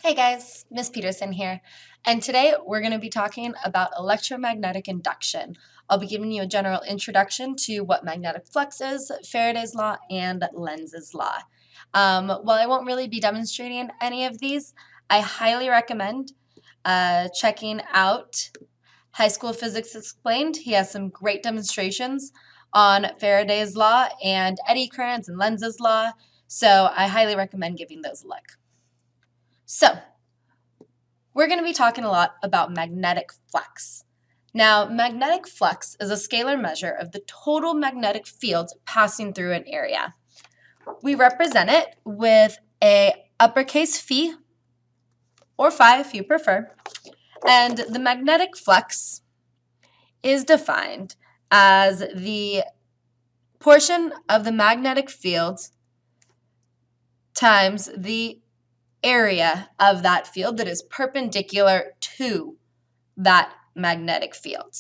Hey guys, Miss Peterson here, and today we're going to be talking about electromagnetic induction. I'll be giving you a general introduction to what magnetic flux is, Faraday's Law, and Lenzs Law. While I won't really be demonstrating any of these, I highly recommend checking out High School Physics Explained. He has some great demonstrations on Faraday's Law and eddy currents and Lenzs Law, so I highly recommend giving those a look. So, we're going to be talking a lot about magnetic flux. Now, magnetic flux is a scalar measure of the total magnetic field passing through an area. We represent it with a uppercase phi, or phi if you prefer, and the magnetic flux is defined as the portion of the magnetic field times the area of that field that is perpendicular to that magnetic field.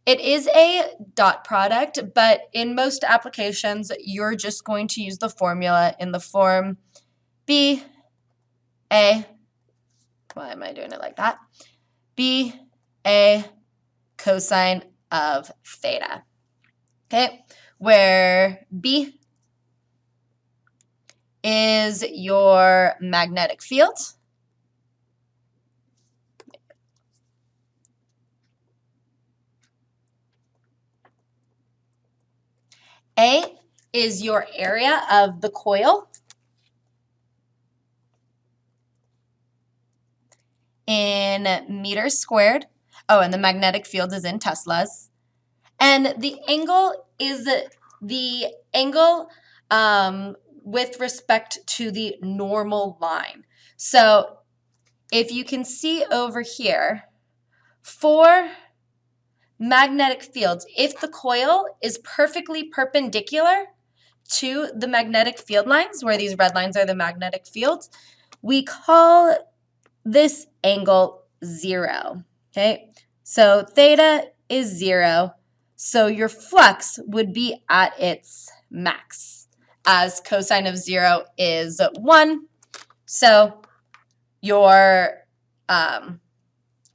It is a dot product, but in most applications, you're just going to use the formula in the form B, A, why am I doing it like that? B, A, cosine of theta, okay? Where B is your magnetic field. A is your area of the coil in meters squared. Oh, and the magnetic field is in Teslas. And the angle is the angle with respect to the normal line. So if you can see over here, for magnetic fields, if the coil is perfectly perpendicular to the magnetic field lines, where these red lines are the magnetic fields, we call this angle 0, okay? So theta is 0, so your flux would be at its max, as cosine of 0 is 1, so your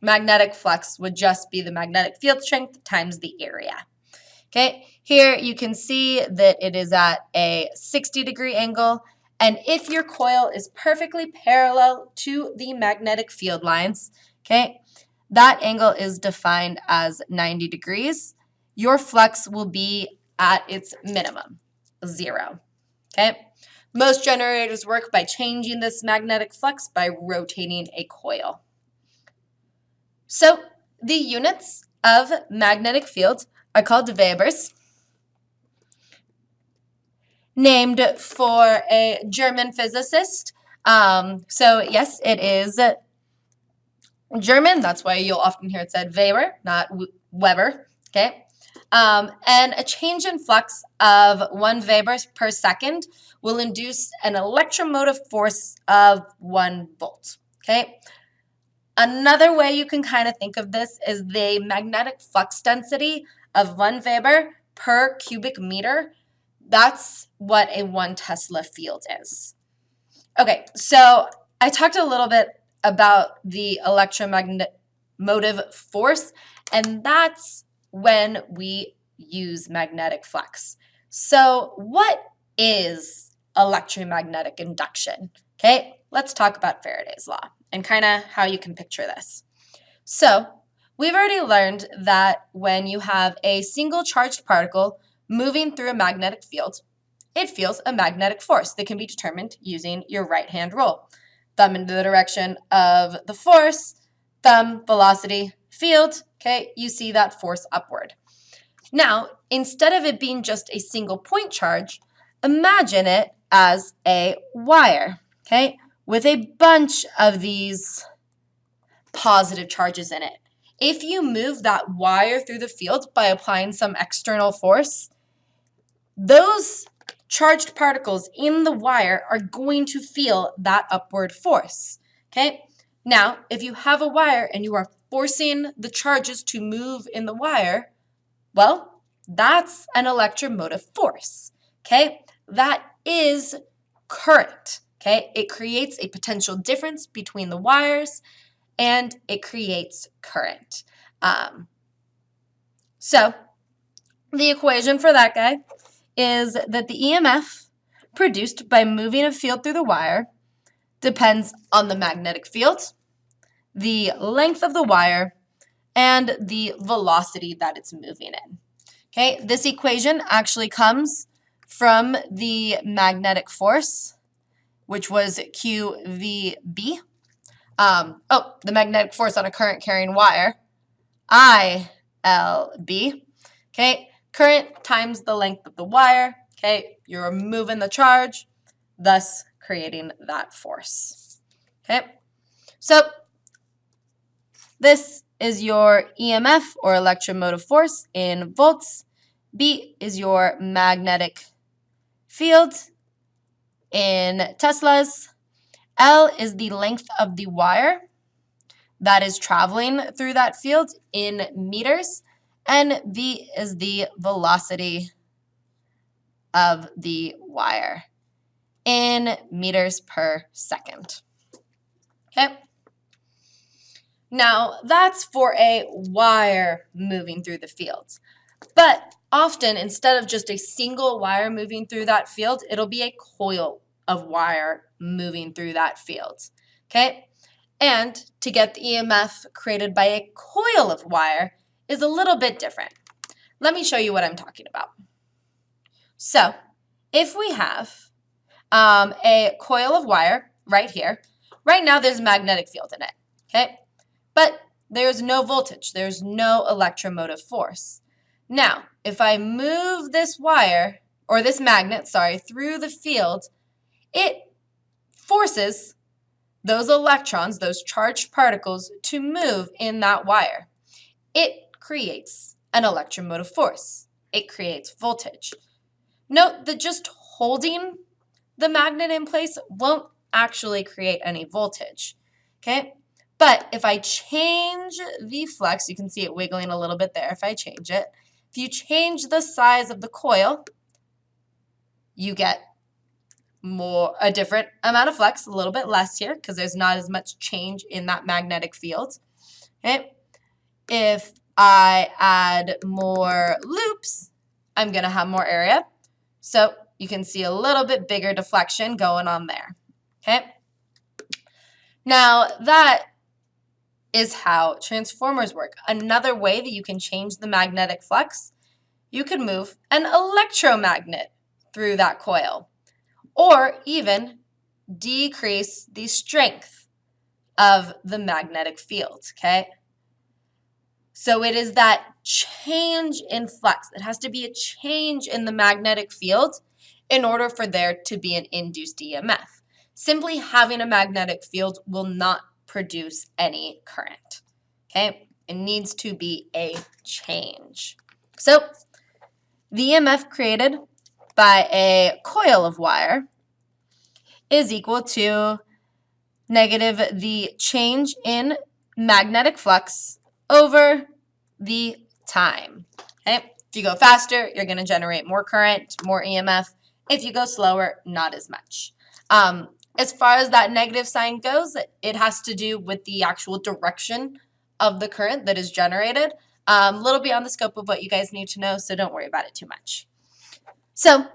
magnetic flux would just be the magnetic field strength times the area. Okay, here you can see that it is at a 60-degree angle, and if your coil is perfectly parallel to the magnetic field lines, okay, that angle is defined as 90 degrees. Your flux will be at its minimum, 0. Okay, most generators work by changing this magnetic flux by rotating a coil. So the units of magnetic fields are called Webers, named for a German physicist. So yes, it is German. That's why you'll often hear it said Weber, not Weber. Okay. And a change in flux of 1 Weber per second will induce an electromotive force of 1 volt. Okay. Another way you can kind of think of this is the magnetic flux density of 1 Weber per cubic meter. That's what a 1 Tesla field is. Okay, so I talked a little bit about the electromotive force, and that's when we use magnetic flux. So what is electromagnetic induction? Okay, let's talk about Faraday's Law and kind of how you can picture this. So we've already learned that when you have a single charged particle moving through a magnetic field, it feels a magnetic force that can be determined using your right-hand rule. Thumb in the direction of the force, thumb, velocity, field, okay, you see that force upward. Now, instead of it being just a single point charge, imagine it as a wire, okay, with a bunch of these positive charges in it. If you move that wire through the field by applying some external force, those charged particles in the wire are going to feel that upward force, okay? Now, if you have a wire and you are forcing the charges to move in the wire, well, that's an electromotive force, okay? That is current, Okay, it creates a potential difference between the wires and it creates current. So the equation for that guy is that the EMF produced by moving a field through the wire depends on the magnetic field, the length of the wire, and the velocity that it's moving in. Okay, this equation actually comes from the magnetic force, which was QVB. The magnetic force on a current carrying wire, ILB. Okay, current times the length of the wire. Okay, you're moving the charge, thus creating that force. Okay, so this is your EMF or electromotive force in volts. B is your magnetic field in Teslas. L is the length of the wire that is traveling through that field in meters. And V is the velocity of the wire in meters per second. Okay. Now, that's for a wire moving through the field. But often, instead of just a single wire moving through that field, it'll be a coil of wire moving through that field. Okay? And to get the EMF created by a coil of wire is a little bit different. Let me show you what I'm talking about. So, if we have a coil of wire right here, right now there's a magnetic field in it. Okay? But there's no voltage, there's no electromotive force. Now, if I move this wire, or this magnet, through the field, it forces those electrons, those charged particles, to move in that wire. It creates an electromotive force. It creates voltage. Note that just holding the magnet in place won't actually create any voltage. Okay? But if I change the flux, you can see it wiggling a little bit there if I change it. If you change the size of the coil, you get a different amount of flux, a little bit less here because there's not as much change in that magnetic field. Okay? If I add more loops, I'm going to have more area. So you can see a little bit bigger deflection going on there. Okay? Now that is how transformers work. Another way that you can change the magnetic flux, you could move an electromagnet through that coil, or even decrease the strength of the magnetic field, okay? So it is that change in flux. It has to be a change in the magnetic field in order for there to be an induced EMF. Simply having a magnetic field will not produce any current, okay? It needs to be a change. So the EMF created by a coil of wire is equal to negative the change in magnetic flux over the time. Okay? If you go faster, you're going to generate more current, more EMF. If you go slower, not as much. As far as that negative sign goes, it has to do with the actual direction of the current that is generated. A little beyond the scope of what you guys need to know, so don't worry about it too much. So,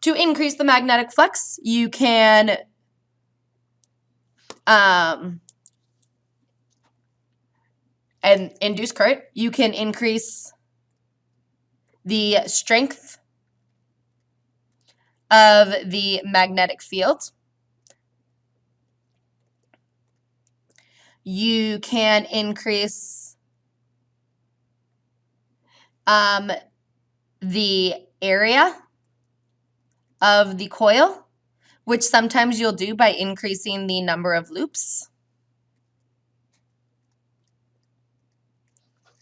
to increase the magnetic flux, you can and induce current. You can increase the strength of the magnetic field. You can increase the area of the coil, which sometimes you'll do by increasing the number of loops.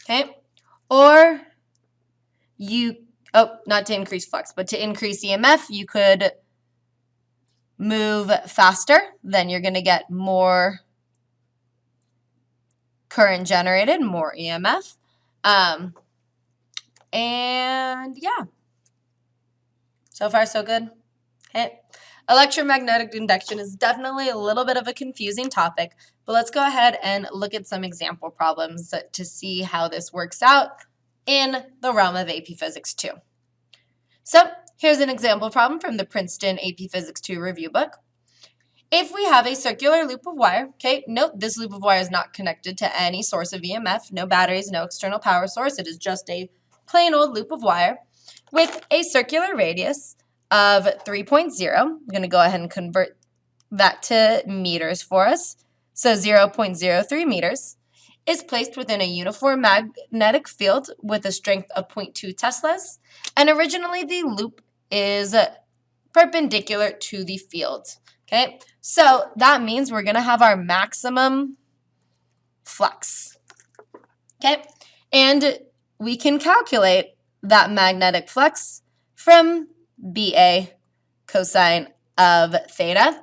Okay, or not to increase flux, but to increase EMF, you could move faster, then you're going to get more current generated, more EMF. And yeah, so far so good. Okay. Electromagnetic induction is definitely a little bit of a confusing topic, but let's go ahead and look at some example problems to see how this works out in the realm of AP Physics 2. So here's an example problem from the Princeton AP Physics 2 review book. If we have a circular loop of wire, okay, note this loop of wire is not connected to any source of EMF, no batteries, no external power source. It is just a plain old loop of wire with a circular radius of 3.0. I'm going to go ahead and convert that to meters for us. So 0.03 meters is placed within a uniform magnetic field with a strength of 0.2 teslas. And originally the loop is perpendicular to the field. Okay, so that means we're going to have our maximum flux. Okay, and we can calculate that magnetic flux from BA cosine of theta.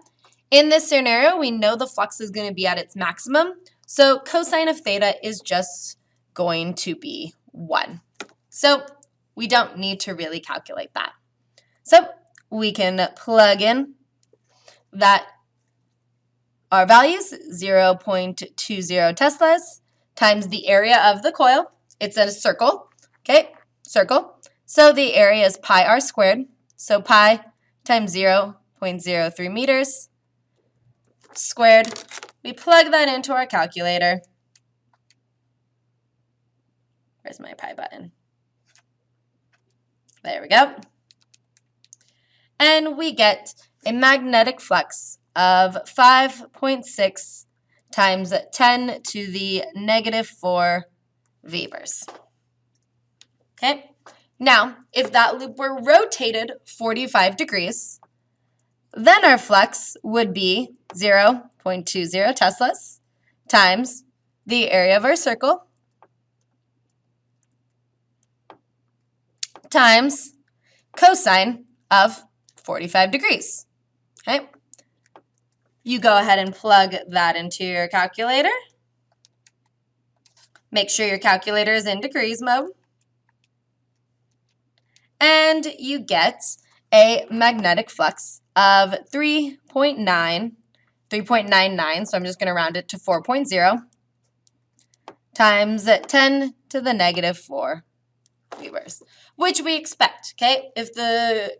In this scenario, we know the flux is going to be at its maximum, so cosine of theta is just going to be 1. So we don't need to really calculate that. So we can plug in that our values, 0.20 teslas times the area of the coil. It's a circle, okay, circle. So the area is pi r squared. So pi times 0.03 meters squared. We plug that into our calculator. Where's my pi button? There we go. And we get a magnetic flux of 5.6 times 10 to the negative 4 Webers. Okay, now if that loop were rotated 45 degrees, then our flux would be 0.20 teslas times the area of our circle times cosine of 45 degrees. Okay, you go ahead and plug that into your calculator. Make sure your calculator is in degrees mode. And you get a magnetic flux of 3.99, so I'm just going to round it to 4.0, times 10 to the negative 4 Webers, which we expect, okay? If the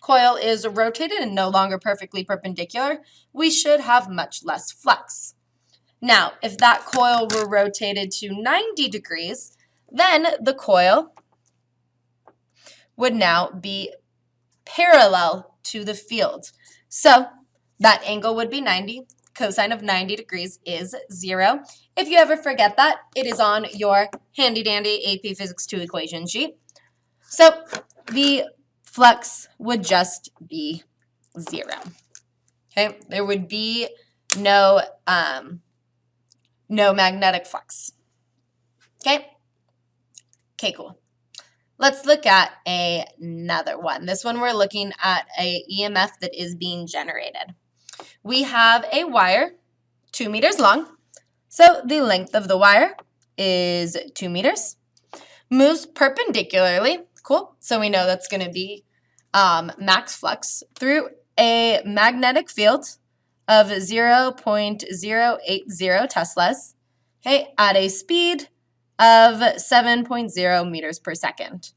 coil is rotated and no longer perfectly perpendicular, we should have much less flux. Now, if that coil were rotated to 90 degrees, then the coil would now be parallel to the field. So that angle would be 90. Cosine of 90 degrees is 0. If you ever forget that, it is on your handy-dandy AP Physics 2 equation sheet. So the flux would just be 0. Okay, there would be no magnetic flux. Okay, cool. Let's look at another one. This one we're looking at a EMF that is being generated. We have a wire 2 meters long. So the length of the wire is 2 meters. Moves perpendicularly. Cool. So we know that's going to be max flux through a magnetic field of 0.080 teslas, okay, at a speed of 7.0 meters per second.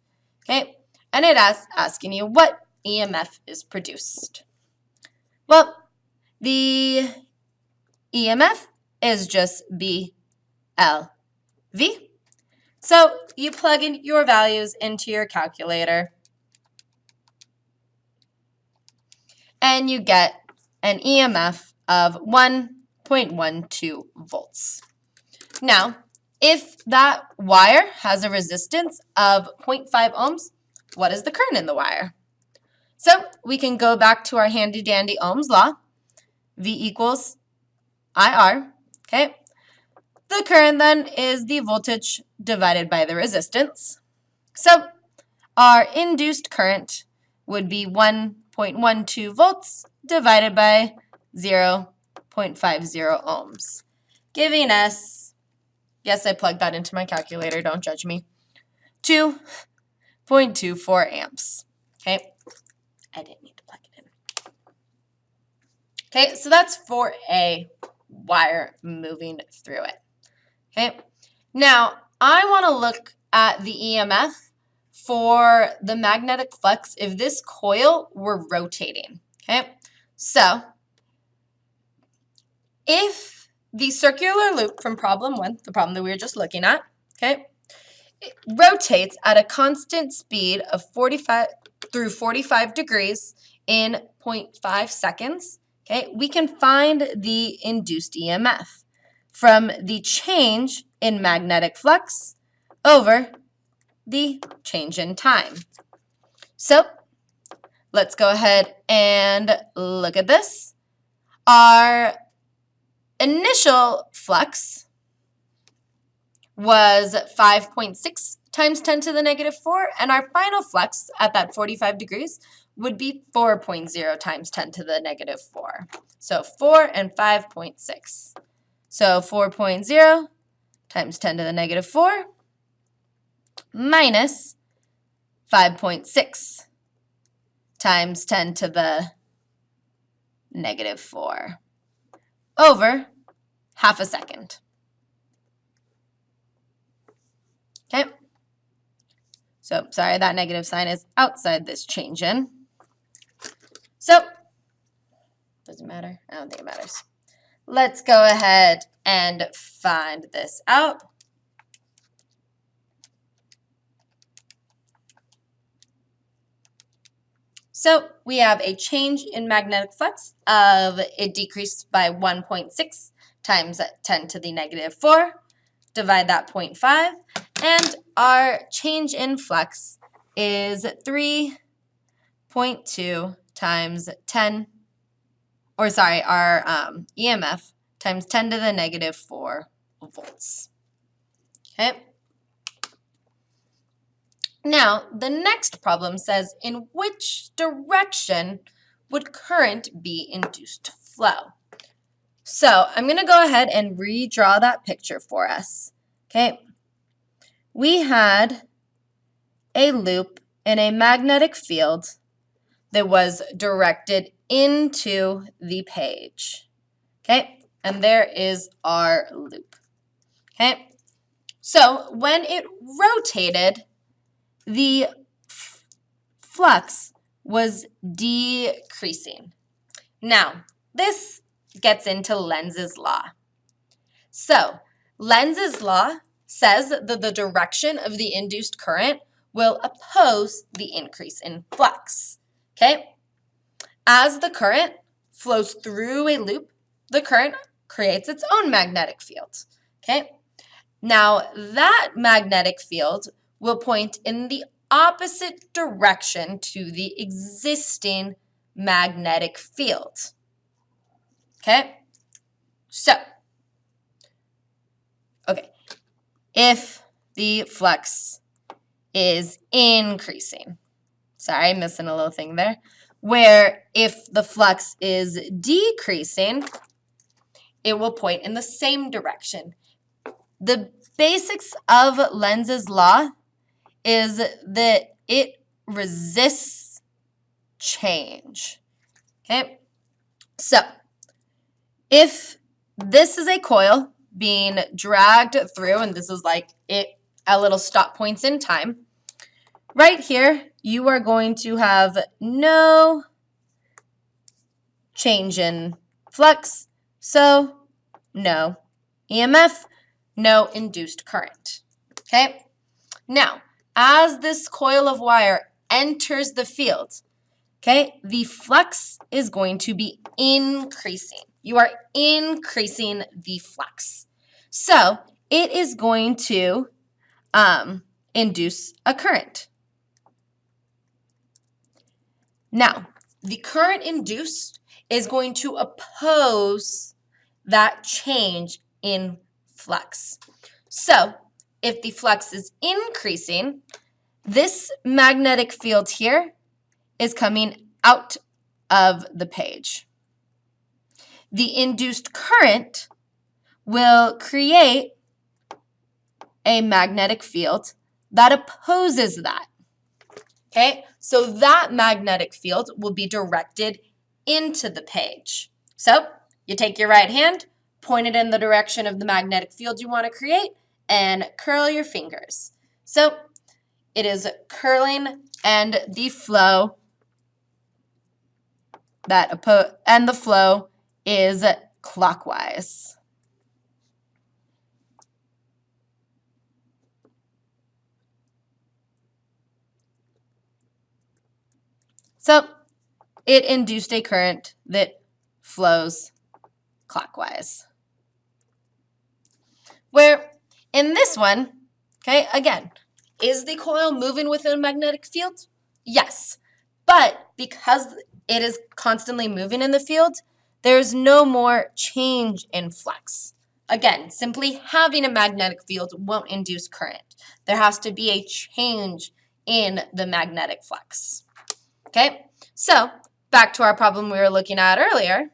Okay, and it asking you what EMF is produced. Well, the EMF is just BLV. So you plug in your values into your calculator and you get an EMF of 1.12 volts. Now, if that wire has a resistance of 0.5 ohms, what is the current in the wire? So we can go back to our handy-dandy Ohm's law. V equals IR, okay? The current then is the voltage divided by the resistance. So our induced current would be 1.12 volts divided by 0.50 ohms, giving us, yes, I plugged that into my calculator, don't judge me, 2.24 amps, okay? I didn't need to plug it in. Okay, so that's for a wire moving through it. Okay, now I want to look at the EMF for the magnetic flux if this coil were rotating. Okay, so if the circular loop from problem 1, the problem that we were just looking at, okay, it rotates at a constant speed of 45 through 45 degrees in 0.5 seconds, okay, we can find the induced EMF from the change in magnetic flux over the change in time. So let's go ahead and look at this. Our initial flux was 5.6 times 10 to the negative 4, and our final flux at that 45 degrees would be 4.0 times 10 to the negative 4. So 4 and 5.6. So 4.0 times 10 to the negative 4 minus 5.6 times 10 to the negative 4 over half a second. Okay, so sorry, that negative sign is outside this change in. So, does it matter? I don't think it matters. Let's go ahead and find this out. So we have a change in magnetic flux of it decreased by 1.6 times 10 to the negative 4. Divide that 0.5, and our change in flux is 3.2 times 10, or sorry, our EMF times 10 to the negative 4 volts. Okay. Now, the next problem says, in which direction would current be induced to flow? So I'm going to go ahead and redraw that picture for us. Okay. We had a loop in a magnetic field that was directed into the page. Okay. And there is our loop. Okay. So when it rotated, the flux was decreasing. Now, this gets into Lenz's law. So, Lenz's law says that the direction of the induced current will oppose the increase in flux. Okay? As the current flows through a loop, the current creates its own magnetic field. Okay? Now, that magnetic field will point in the opposite direction to the existing magnetic field. Okay? So, if the flux is increasing, sorry, I'm missing a little thing there, where if the flux is decreasing, it will point in the same direction. The basics of Lenz's law is that it resists change. Okay? So, if this is a coil being dragged through, and this is like it at little stop points in time, right here, you are going to have no change in flux, so no EMF, no induced current. Okay? Now, as this coil of wire enters the field, okay, the flux is going to be increasing. You are increasing the flux. So it is going to induce a current. Now, the current induced is going to oppose that change in flux. So if the flux is increasing, this magnetic field here is coming out of the page. The induced current will create a magnetic field that opposes that. Okay, so that magnetic field will be directed into the page. So you take your right hand, point it in the direction of the magnetic field you want to create, and curl your fingers. So it is curling, and the flow is clockwise. So it induced a current that flows clockwise. Where in this one, okay, again, is the coil moving within a magnetic field? Yes. But because it is constantly moving in the field, there's no more change in flux. Again, simply having a magnetic field won't induce current. There has to be a change in the magnetic flux. Okay, so back to our problem we were looking at earlier.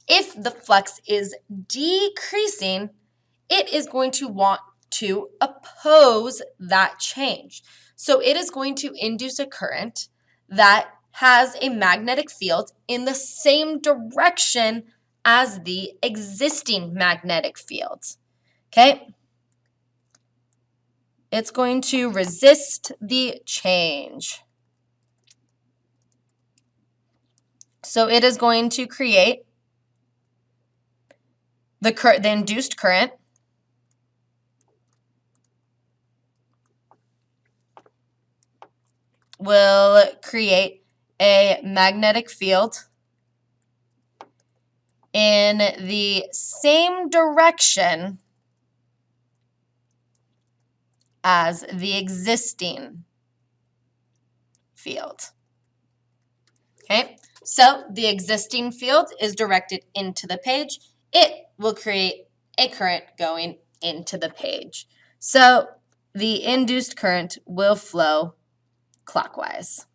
If the flux is decreasing, it is going to want to oppose that change. So it is going to induce a current that has a magnetic field in the same direction as the existing magnetic field. Okay? It's going to resist the change. So it is going to create the induced current will create a magnetic field in the same direction as the existing field. Okay, so the existing field is directed into the page. It will create a current going into the page. So the induced current will flow clockwise.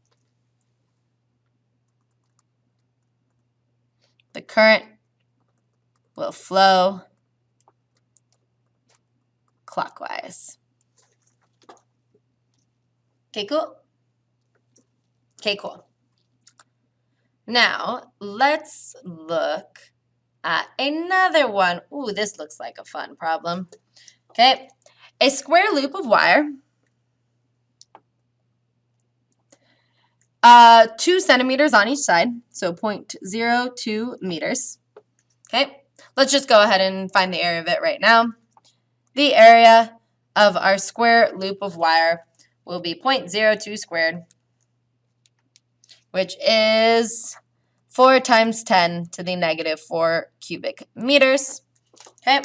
The current will flow clockwise. Okay, cool? Okay, cool. Now, let's look at another one. Ooh, this looks like a fun problem. Okay, a square loop of wire, 2 centimeters on each side, so 0.02 meters. Okay, let's just go ahead and find the area of it right now. The area of our square loop of wire will be 0.02 squared, which is 4 times 10 to the negative 4 cubic meters. Okay,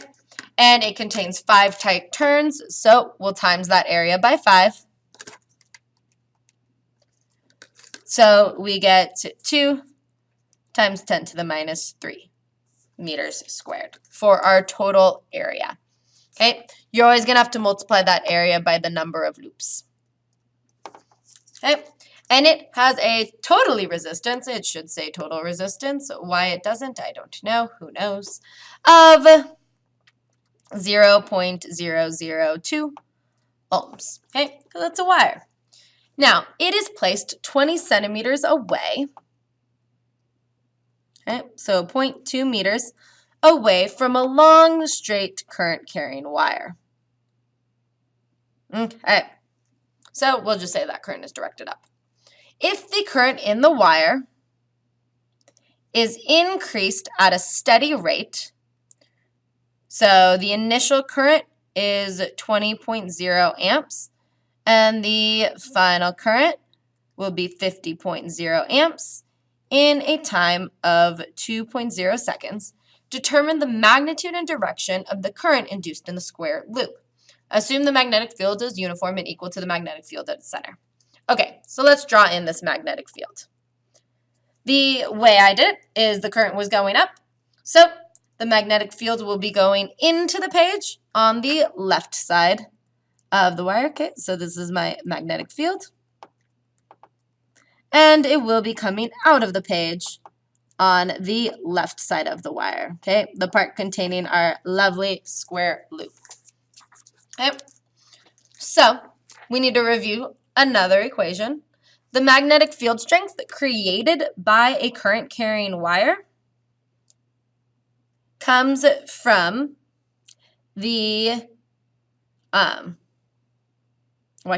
and it contains 5 tight turns, so we'll times that area by 5. So we get 2 times 10 to the minus 3 meters squared for our total area. Okay, you're always going to have to multiply that area by the number of loops. Okay, and it has a totally resistance, it should say total resistance, why it doesn't, I don't know, who knows, of 0.002 ohms, okay, because that's a wire. Now, it is placed 20 centimeters away, okay, so 0.2 meters away from a long, straight current-carrying wire. Okay, so we'll just say that current is directed up. If the current in the wire is increased at a steady rate, so the initial current is 20.0 amps, and the final current will be 50.0 amps in a time of 2.0 seconds. Determine the magnitude and direction of the current induced in the square loop. Assume the magnetic field is uniform and equal to the magnetic field at its center. Okay, so let's draw in this magnetic field. The way I did it is the current was going up, so the magnetic field will be going into the page on the left side of the wire. Okay, so this is my magnetic field. And it will be coming out of the page on the left side of the wire. Okay, the part containing our lovely square loop. Okay, so we need to review another equation. the magnetic field strength created by a current carrying wire comes from the, why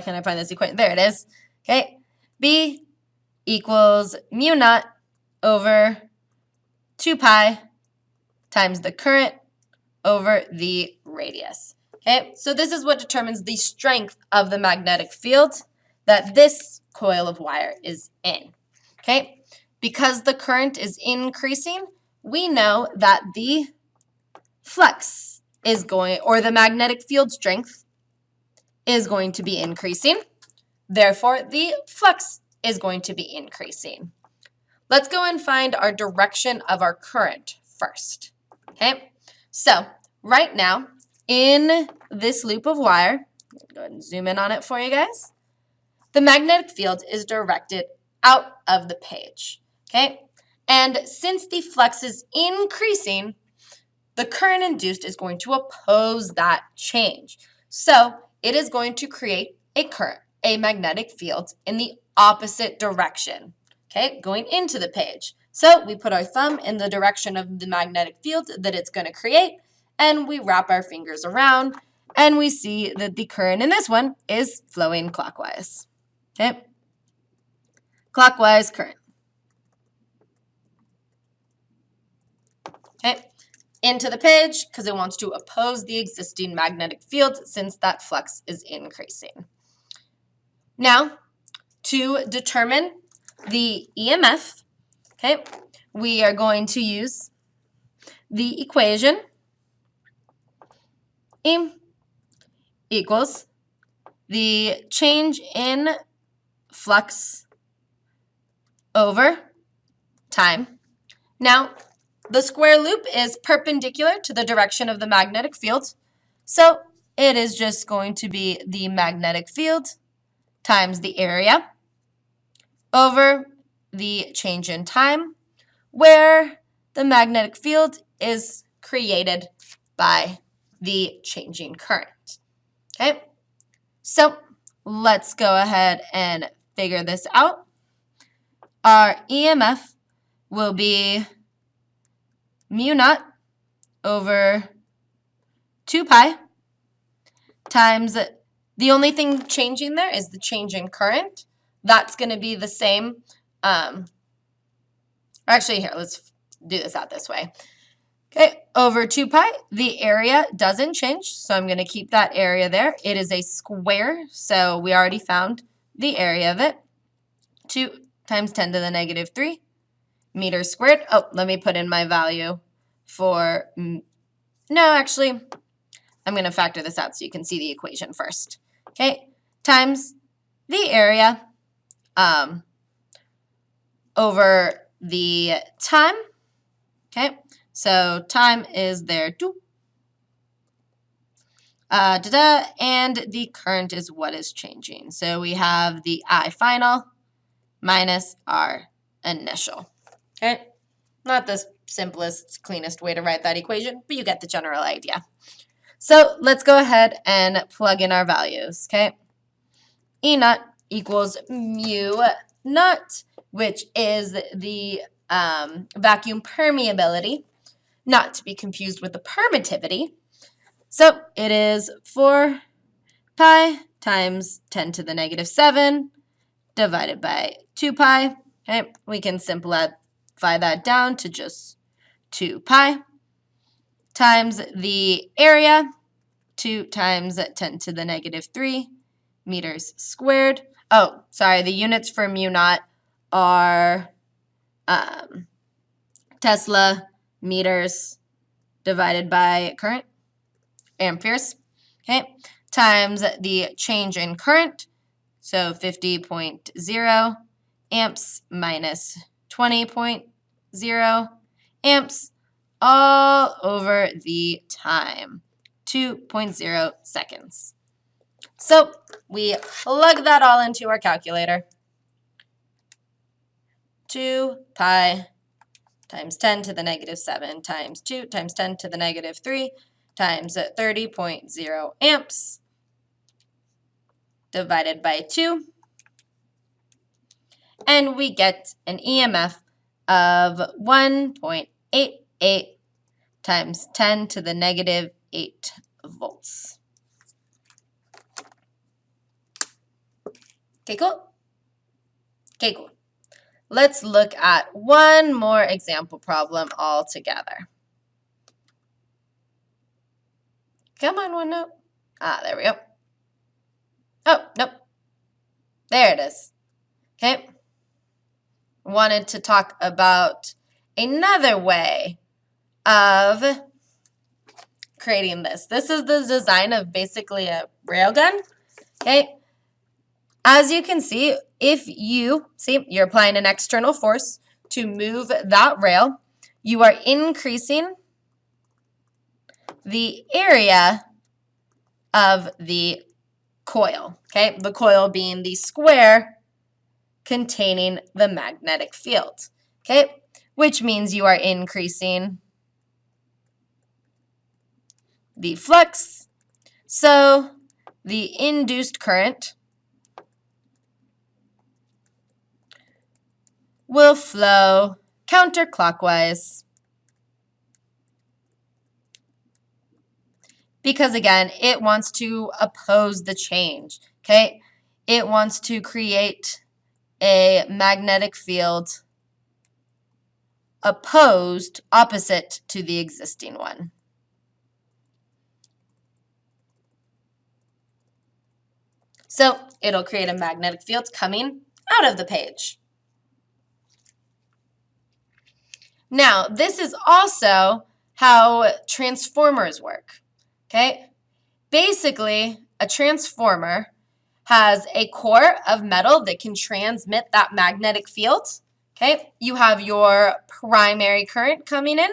can't I find this equation? There it is. Okay, B equals mu naught over 2 pi times the current over the radius. Okay, so this is what determines the strength of the magnetic field that this coil of wire is in. Okay, because the current is increasing, we know that the flux is going, or the magnetic field strength is going to be increasing. Therefore, the flux is going to be increasing. Let's go and find our direction of our current first. Okay, so right now in this loop of wire, go ahead and zoom in on it for you guys. The magnetic field is directed out of the page. Okay, and since the flux is increasing, the current induced is going to oppose that change. So it is going to create a magnetic field in the opposite direction, okay, going into the page. So we put our thumb in the direction of the magnetic field that it's going to create, and we wrap our fingers around, and we see that the current in this one is flowing clockwise. Okay, clockwise current. Okay, into the page because it wants to oppose the existing magnetic field since that flux is increasing. Now, to determine the EMF, okay, we are going to use the equation E equals the change in flux over time. Now, the square loop is perpendicular to the direction of the magnetic field, so it is just going to be the magnetic field times the area over the change in time, where the magnetic field is created by the changing current. Okay, so let's go ahead and figure this out. Our EMF will be mu naught over 2 pi times, the only thing changing there is the change in current. That's going to be the same. Actually, here, let's do this out this way. Okay, over 2 pi, the area doesn't change, so I'm going to keep that area there. It is a square, so we already found the area of it. 2 times 10 to the negative 3 meters squared. Oh, let me put in my value for, no, actually, I'm going to factor this out so you can see the equation first. Okay, times the area over the time. Okay, so time is there too. And the current is what is changing. So we have the I final minus our initial. Okay, not the simplest, cleanest way to write that equation, but you get the general idea. So let's go ahead and plug in our values. Okay, E naught equals mu naught, which is the vacuum permeability, not to be confused with the permittivity. So it is 4 pi times 10 to the negative 7 divided by 2 pi. Okay, we can simplify that down to just 2 pi times the area, 2 times 10 to the negative 3 meters squared. Oh, sorry, the units for mu naught are Tesla meters divided by current, amperes, okay, times the change in current, so 50.0 amps minus 20.0 amps, all over the time, 2.0 seconds. So we plug that all into our calculator. 2 pi times 10 to the negative 7 times 2 times 10 to the negative 3 times 30.0 amps divided by 2 and we get an EMF of 1.88 times 10 to the negative 8 volts. Okay, cool? Okay, cool. Let's look at one more example problem all together. Come on, one note. Ah, there we go. Oh, nope. There it is. Okay. Wanted to talk about another way of creating this. This is the design of basically a railgun. Okay. As you can see, if you see you're applying an external force to move that rail, you are increasing the area of the coil. Okay, the coil being the square containing the magnetic field. Okay, which means you are increasing the flux. So the induced current will flow counterclockwise because, again, it wants to oppose the change, okay? It wants to create a magnetic field opposite to the existing one. So it'll create a magnetic field coming out of the page. Now, this is also how transformers work, okay? Basically, a transformer has a core of metal that can transmit that magnetic field, okay? You have your primary current coming in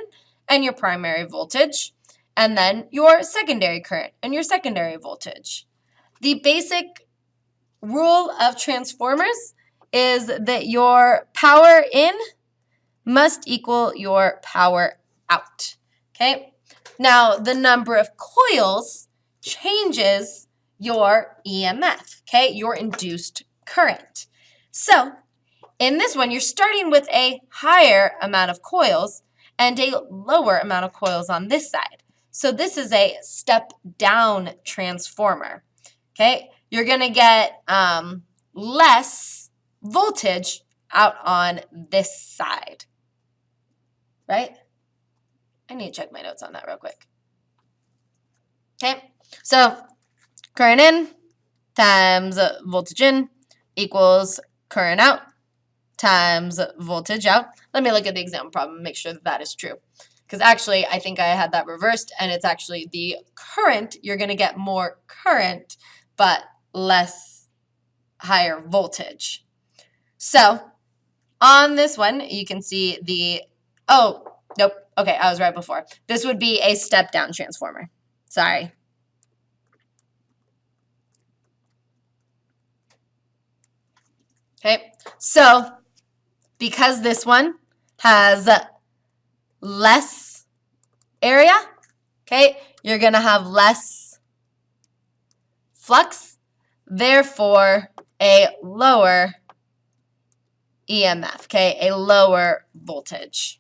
and your primary voltage, and then your secondary current and your secondary voltage. The basic rule of transformers is that your power in must equal your power out, okay? Now, the number of coils changes your EMF, okay? Your induced current. So, in this one, you're starting with a higher amount of coils and a lower amount of coils on this side. So, this is a step-down transformer, okay? You're going to get less voltage out on this side, right? I need to check my notes on that real quick. Okay, so current in times voltage in equals current out times voltage out. Let me look at the example problem and make sure that that is true. Because actually, I think I had that reversed, and it's actually the current. You're going to get more current, but less higher voltage. So on this one, you can see the, oh, nope. Okay, I was right before. This would be a step-down transformer. Sorry. Okay, so because this one has less area, okay, you're going to have less flux, therefore a lower EMF, okay, a lower voltage.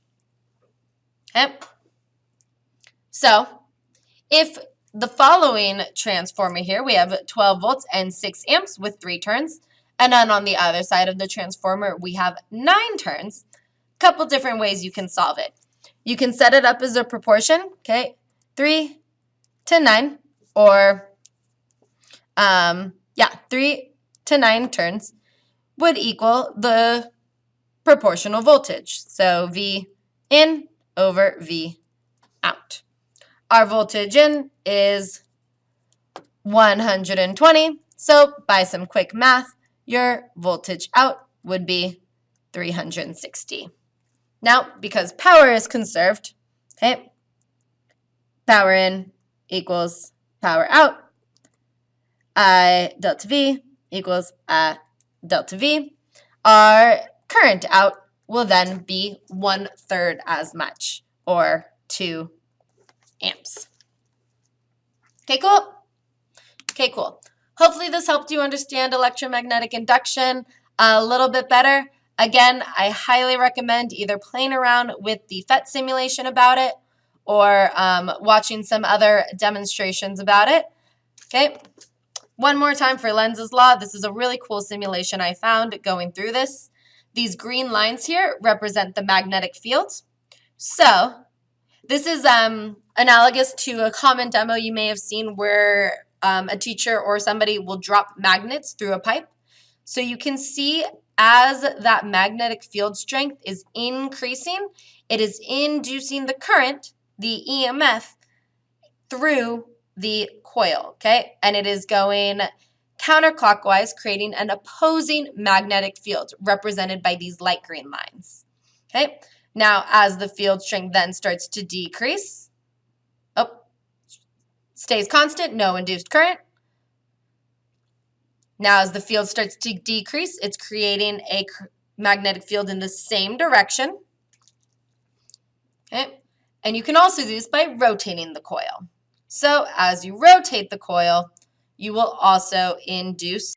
Okay, so if the following transformer here, we have 12 volts and 6 amps with 3 turns, and then on the other side of the transformer, we have 9 turns. A couple different ways you can solve it. You can set it up as a proportion, okay, 3 to 9, or 3 to 9 turns would equal the proportional voltage. So V in over V out. Our voltage in is 120. So by some quick math, your voltage out would be 360. Now, because power is conserved, okay, power in equals power out. I delta V equals delta V. Our current out will then be 1/3 as much, or 2 amps. Okay, cool? Okay, cool. Hopefully this helped you understand electromagnetic induction a little bit better. Again, I highly recommend either playing around with the PhET simulation about it or watching some other demonstrations about it. Okay, one more time for Lenzs Law. This is a really cool simulation I found going through this. These green lines here represent the magnetic field. So this is analogous to a common demo you may have seen where a teacher or somebody will drop magnets through a pipe. So you can see as that magnetic field strength is increasing, it is inducing the current, the EMF, through the coil, okay? And it is going counterclockwise, creating an opposing magnetic field represented by these light green lines, okay? Now, as the field strength then starts to decrease, stays constant, no induced current. Now, as the field starts to decrease, it's creating a magnetic field in the same direction. Okay? And you can also do this by rotating the coil. So as you rotate the coil, you will also induce